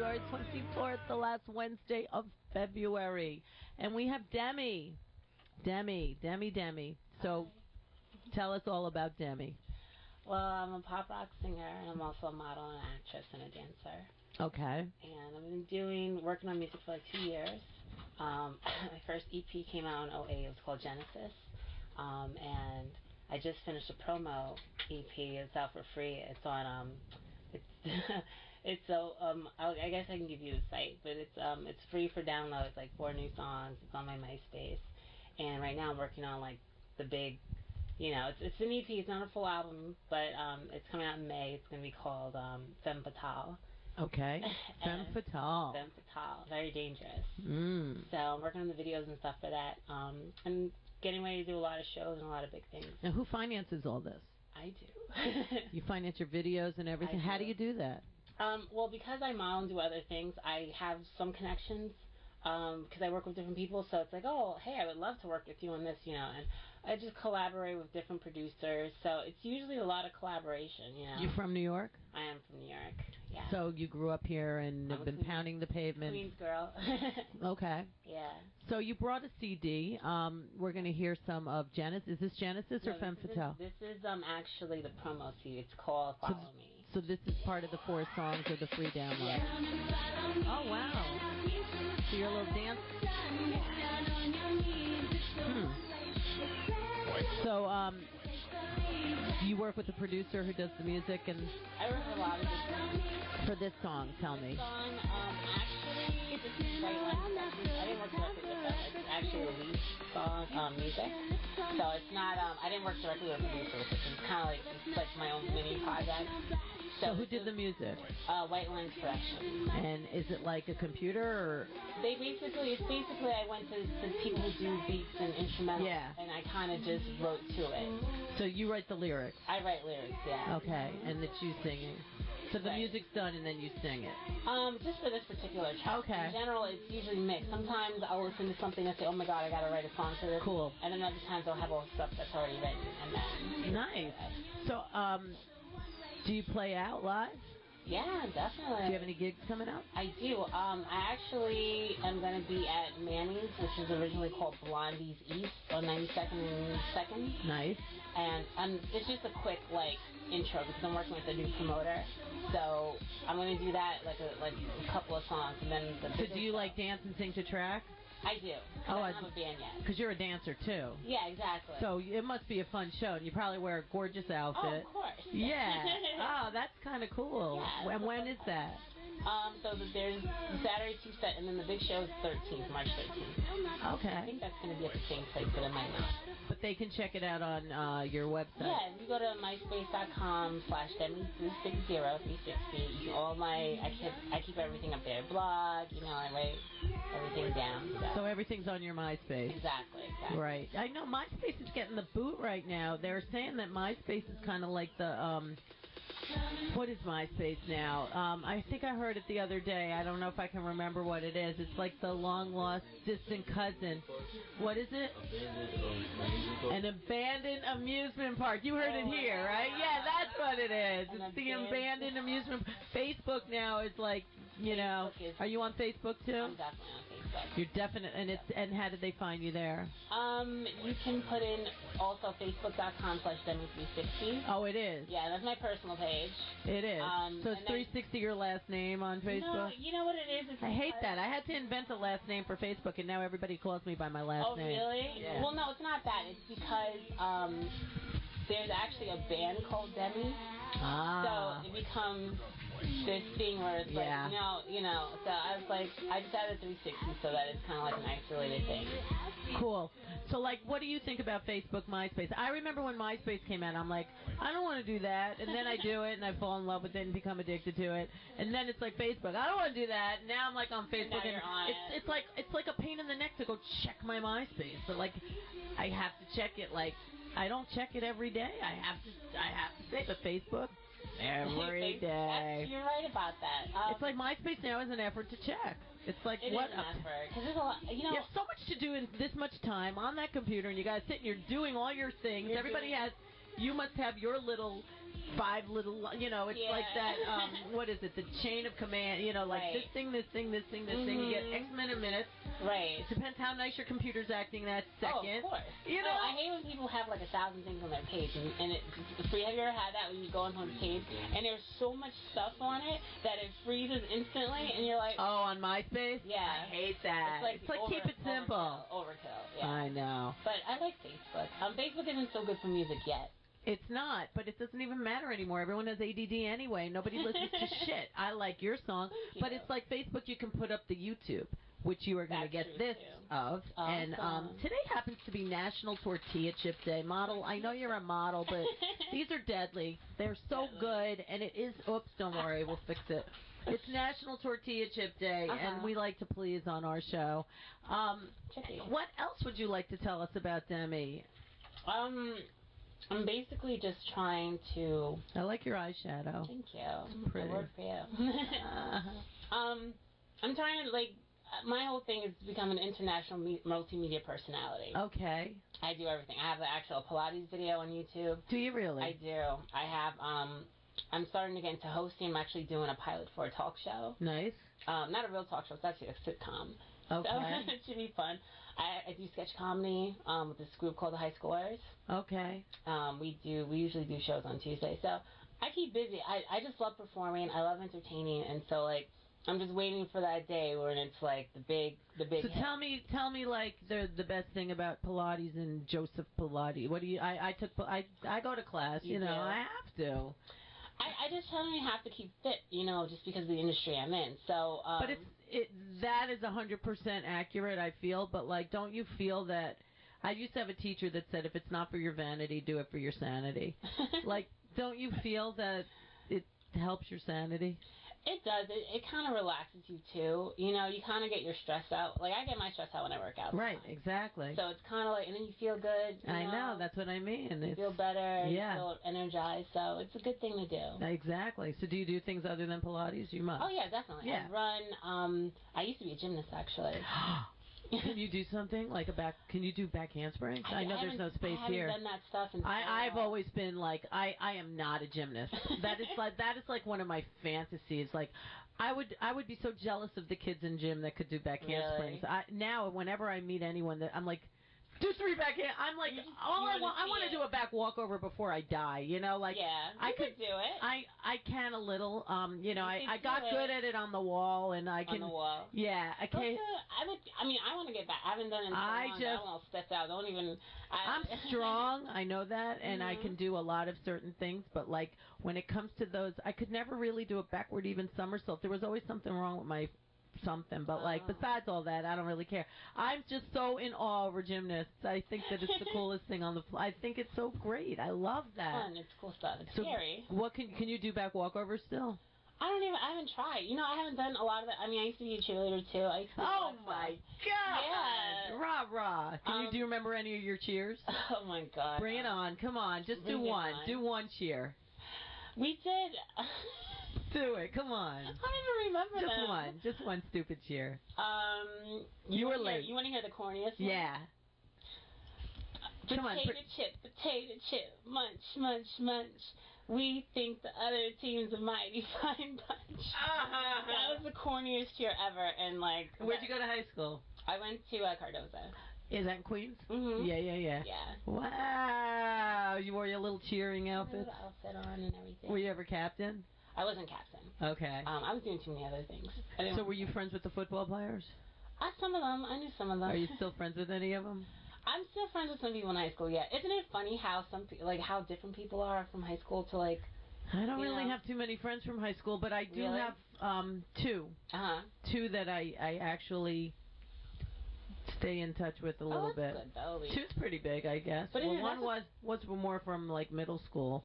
February 24th, the last Wednesday of February. And we have Demi. So tell us all about Demi. Well, I'm a pop rock singer, and I'm also a model and an actress and a dancer. Okay. And I've been working on music for like 2 years. My first EP came out in 2008. It was called Genesis. And I just finished a promo EP. It's out for free. It's on I guess I can give you the site, but it's free for download. It's like 4 new songs. It's on my MySpace. And right now I'm working on like the big, it's an EP. It's not a full album, but it's coming out in May. It's going to be called Femme Fatale. Okay. Femme Fatale. Femme Fatale. Very dangerous. Mm. So I'm working on the videos and stuff for that. And getting ready to do a lot of shows and a lot of big things. Now, who finances all this? I do. You finance your videos and everything? How do you do that? Well, because I model and do other things, I have some connections. Because I work with different people, so it's like, oh, hey, I would love to work with you on this, and I just collaborate with different producers, so it's usually a lot of collaboration, You from New York? I am from New York, yeah. So you grew up here and have been pounding the pavement? Queens girl. Okay. Yeah. So you brought a CD. We're going to hear some of Genesis. Is this Genesis or Femme Fatale? This is actually the promo CD. It's called Follow Me. So this is part of the 4 songs of the free download? Yeah. Oh, wow. So your little dance. So, you work with a producer who does the music, and I work with a lot of different. For this song, tell me. This song, actually, this is right when I didn't work directly with them. It's actually a lead song, music. So it's not. I didn't work directly with a producer. It's kind of like my own mini project. So who did the music? White Lens Production. And is it like a computer or? It's basically I went to people who do beats and instrumentals, and I kind of just wrote to it. So you write the lyrics? I write lyrics, yeah. Okay, and it's you singing. So the music's done and then you sing it? Just for this particular track. Okay. In general, it's usually mixed. Sometimes I'll listen to something and say, oh my god, I gotta write a song for this. Cool. And then other times I'll have all the stuff that's already written. And then, nice. So, do you play out live? Yeah, definitely. Do you have any gigs coming up? I do. I actually am going to be at Manny's, which is originally called Blondie's East on 92nd and 2nd. Nice. And it's just a quick, intro because I'm working with a new promoter. So I'm going to do that, like a couple of songs. And then So do you, dance and sing to track? I do. I don't have a band yet. Because you're a dancer, too. Yeah, exactly. So it must be a fun show, and you probably wear a gorgeous outfit. Oh, of course. Yeah. Oh, that's kind of cool. Yeah, and when is that? So there's Saturday 2 set, and then the big show is March 13th. Okay. I think that's going to be at the same place, but it might not. But they can check it out on your website. Yeah, if you go to myspace.com/Demi360. I keep everything up there. Blog, I write everything down. So everything's on your MySpace. Exactly. Right. I know MySpace is getting the boot right now. They're saying that MySpace is kind of like the what is MySpace now? I think I heard it the other day. I don't know if I can remember what it is. It's like the long-lost distant cousin. What is it? An abandoned amusement park. You heard it here, right? Yeah, that's what it is. It's the abandoned amusement park. Facebook now is like, are you on Facebook too? I'm definitely on Facebook. You're definite, and how did they find you there? You can put in also facebook.com/Demi360. Oh, it is? Yeah, that's my personal page. It is. So it's 360 your last name on Facebook? No, you know what it is? I hate that. I had to invent a last name for Facebook, and now everybody calls me by my last name. Oh, really? Yeah. Well, no, it's not that. It's because there's actually a band called Demi. So it becomes this thing where it's so I was like, I just added 360 so that it's kind of like an isolated thing. Cool. So, what do you think about Facebook, MySpace? I remember when MySpace came out, I'm like, I don't want to do that. And then I do it, and I fall in love with it and become addicted to it. And then it's like Facebook. I don't want to do that. Now I'm on Facebook. And it's like a pain in the neck to go check my MySpace. But, I have to check it, I don't check it every day. I have to say, but Facebook, every day. You're right about that. It's like MySpace now is an effort to check. It's like, it what? Is an effort. Because there's a lot, you have so much to do in this much time on that computer, and you guys sit and you're doing all your things. You must have your little 5 little, it's like that, what is it, the chain of command, like Right. this thing, this thing, this thing, this thing, you get X amount of minutes. Right. Depends how nice your computer's acting that second. Oh, of course. I hate when people have like 1,000 things on their page, and have you ever had that when you go on the page, and there's so much stuff on it that it freezes instantly, and you're like... Oh, on MySpace? Yeah. I hate that. It's like keep it simple. Overkill, yeah. I know. But I like Facebook. Facebook isn't so good for music yet. It's not, but it doesn't even matter anymore. Everyone has ADD anyway. Nobody listens to shit. I like your song, but it's like Facebook. You can put up the YouTube, which you are going to get this of. Awesome. And today happens to be National Tortilla Chip Day. Model, I know you're a model, but these are deadly. They're so good, and it is. Oops, don't worry, we'll fix it. It's National Tortilla Chip Day, and we like to please on our show. What else would you like to tell us about Demi? I'm basically just trying to... I like your eyeshadow. Thank you. It's pretty. I work for you. I'm trying to, my whole thing is to become an international multimedia personality. Okay. I do everything. I have the actual Pilates video on YouTube. Do you really? I do. I have, I'm starting to get into hosting. I'm actually doing a pilot for a talk show. Nice. Not a real talk show. It's actually a sitcom. Okay. So it should be fun. I do sketch comedy with this group called the High Schoolers. Okay. We usually do shows on Tuesday. So I keep busy. I just love performing. I love entertaining, and so I'm just waiting for that day when it's like the big. So hit. tell me like the best thing about Pilates and Joseph Pilates. What do you? I go to class. You know, I have to. I just tell them you have to keep fit, just because of the industry I'm in. So, but that is 100% accurate, I feel. But don't you feel that? I used to have a teacher that said, if it's not for your vanity, do it for your sanity. Don't you feel that it helps your sanity? It does. It kind of relaxes you, too. You kind of get your stress out. I get my stress out when I work out. Right, exactly. So it's kind of and then you feel good. I know. That's what I mean. You feel better. Yeah. You feel energized. So it's a good thing to do. Exactly. So do you do things other than Pilates? You must. Oh, yeah, definitely. Yeah. I run. I used to be a gymnast, actually. Can you do something can you do back handsprings? I know there's no space here. I haven't done that stuff in I've always been I am not a gymnast. that is one of my fantasies. I would be so jealous of the kids in gym that could do back handsprings. Now whenever I meet anyone that I'm like, do 3 backhand. I'm like, I want to do a back walkover before I die. Yeah, I could do it. I can a little. I got good at it on the wall, and I can. On the wall. Yeah, I can. I want to get back. I haven't done it in so long. I won't step out. Don't even. I'm strong. I know that, and I can do a lot of certain things. But when it comes to those, I could never really do a backward even somersault. There was always something wrong with my something, but besides all that, I don't really care. I'm just so in awe over gymnasts. I think that it's the coolest thing on the I think it's so great. I love that. Fun. It's cool stuff. It's scary. What can you do back walkovers still? I haven't tried. I haven't done a lot of it. I mean, I used to be a cheerleader too. Oh my God! Yeah. Rah rah. Do you remember any of your cheers? Oh my God. Bring it on. Come on. Just do one. Do one cheer. We did. Do it. Come on. I don't even remember them. Just one stupid cheer. You were late. You want to hear the corniest one? Yeah. Come on. Potato chip, munch, munch, munch. We think the other team's a mighty fine bunch. That was the corniest cheer ever, and Where'd you go to high school? I went to Cardozo. Is that in Queens? Mm-hmm. Yeah. Wow. You wore your little cheering outfit? I had an outfit on and everything. Were you ever captain? I wasn't captain. Okay. I was doing too many other things. So were you friends with the football players? Some of them. I knew some of them. Are you still friends with any of them? I'm still friends with some people in high school, yeah. Isn't it funny how how different people are from high school to I don't really have too many friends from high school, but I do have two. Two that I actually stay in touch with a little bit. Good, though. Two's pretty big, I guess. But one was more from middle school.